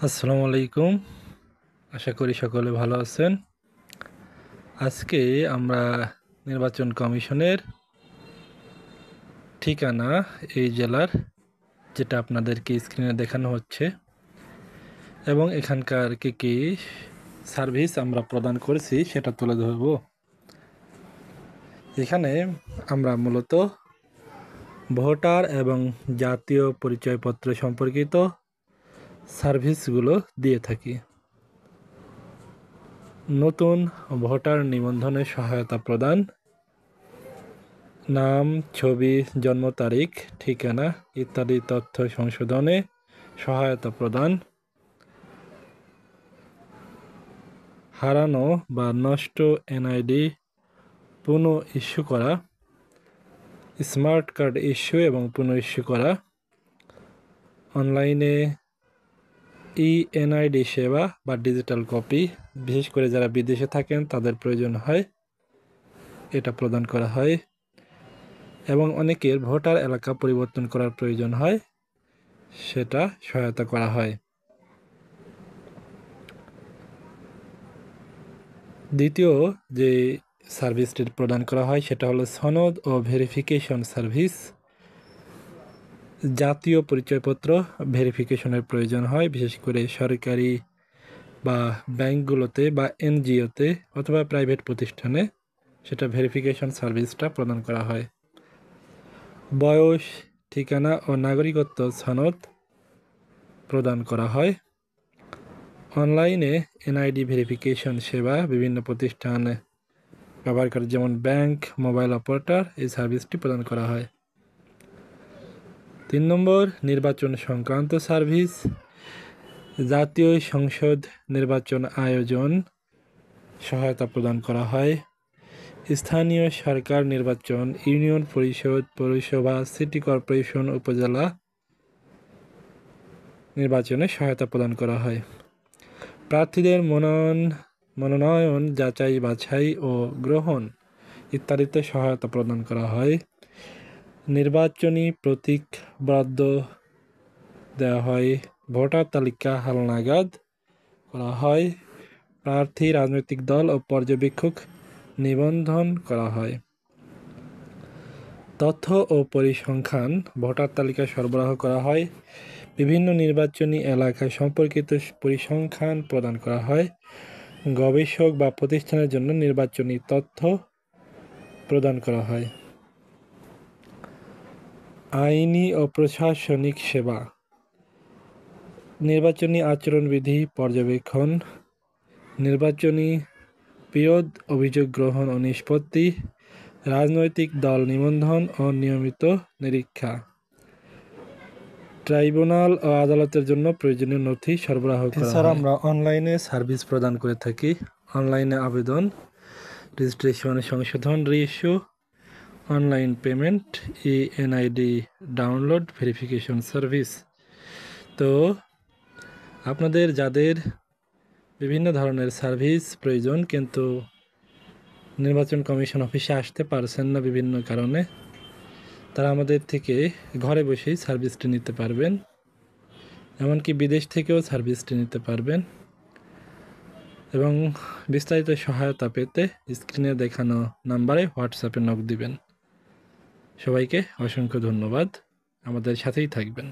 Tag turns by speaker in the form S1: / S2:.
S1: আসসালামু আলাইকুম। আশা করি সকলে ভালো আছেন। আজকে আমরা নির্বাচন কমিশনের ঠিকানা এই জেলার, যেটা আপনাদেরকে স্ক্রিনে দেখানো হচ্ছে, এবং এখানকার কি সার্ভিস আমরা প্রদান করেছি সেটা তুলে ধরব। এখানে আমরা মূলত ভোটার এবং জাতীয় পরিচয়পত্র সম্পর্কিত সার্ভিসগুলো দিয়ে থাকি। নতুন ভোটার নিবন্ধনে সহায়তা প্রদান, নাম, ছবি, জন্ম তারিখ, ঠিকানা ইত্যাদি তথ্য সংশোধনে সহায়তা প্রদান, হারানো বা নষ্ট এনআইডি পুনঃ ইস্যু করা, স্মার্ট কার্ড ইস্যু এবং পুনঃ ইস্যু করা, অনলাইনে এনআইডি সেবা বা ডিজিটাল কপি, বিশেষ করে যারা বিদেশে থাকেন তাদের প্রয়োজন হয়, এটা প্রদান করা হয়, এবং অনেকের ভোটার এলাকা পরিবর্তন করার প্রয়োজন হয়, সেটা সহায়তা করা হয়। দ্বিতীয় যে সার্ভিসটি প্রদান করা হয় সেটা হলো সনদ ও ভেরিফিকেশন সার্ভিস। জাতীয় পরিচয়পত্র ভেরিফিকেশনের প্রয়োজন হয়, বিশেষ করে সরকারি বা ব্যাংকগুলোতে বা এনজিওতে অথবা প্রাইভেট প্রতিষ্ঠানে সেটা ভেরিফিকেশন সার্ভিসটা প্রদান করা হয়। বয়স, ঠিকানা ও নাগরিকত্ব সনদ প্রদান করা হয়। অনলাইনে এনআইডি ভেরিফিকেশন সেবা বিভিন্ন প্রতিষ্ঠানে ব্যবহার করে, যেমন ব্যাংক, মোবাইল অপারেটর, এই সার্ভিসটি প্রদান করা হয়। 3 নম্বর, নির্বাচন সংক্রান্ত সার্ভিস। জাতীয় সংসদ নির্বাচন আয়োজন সহায়তা প্রদান করা হয়। স্থানীয় সরকার নির্বাচন, ইউনিয়ন পরিষদ, পৌরসভা, সিটি কর্পোরেশন, উপজেলা নির্বাচনে সহায়তা প্রদান করা হয়। প্রার্থীদের মনোনয়ন, যাচাই বাছাই ও গ্রহণ ইত্যাদিতে সহায়তা প্রদান করা হয়। নির্বাচনী প্রতীক বরাদ্দ দেওয়া হয়। ভোটার তালিকা হালনাগাদ করা হয়। প্রার্থী, রাজনৈতিক দল ও পর্যবেক্ষক নিবন্ধন করা হয়। তথ্য ও পরিসংখ্যান, ভোটার তালিকা সরবরাহ করা হয়। বিভিন্ন নির্বাচনী এলাকা সম্পর্কিত পরিসংখ্যান প্রদান করা হয়। গবেষক বা প্রতিষ্ঠানের জন্য নির্বাচনী তথ্য প্রদান করা হয়। আইনি ও প্রশাসনিক সেবা, নির্বাচনী আচরণবিধি পর্যবেক্ষণ, নির্বাচনী বিরোধ অভিযোগ গ্রহণ ও নিষ্পত্তি, রাজনৈতিক দল নিবন্ধন ও নিয়মিত নিরীক্ষা, ট্রাইব্যুনাল ও আদালতের জন্য প্রয়োজনীয় নথি সরবরাহ করা হয়। এছাড়া আমরা অনলাইনে সার্ভিস প্রদান করে থাকি। অনলাইনে আবেদন, রেজিস্ট্রেশন, সংশোধন, reissue, online payment, NID download, verification service. তো আপনাদের যাদের বিভিন্ন ধরনের সার্ভিস প্রয়োজন কিন্তু নির্বাচন কমিশন অফিসে আসতে পারছেন না বিভিন্ন কারণে, তারা আমাদের থেকে ঘরে বসেই সার্ভিসটি নিতে পারবেন, এমনকি বিদেশ থেকেও সার্ভিসটি নিতে পারবেন। এবং বিস্তারিত সহায়তা পেতে স্ক্রিনে দেখানো নাম্বারে হোয়াটসঅ্যাপে নক দিবেন। সবাইকে অসংখ্য ধন্যবাদ, আমাদের সাথেই থাকবেন।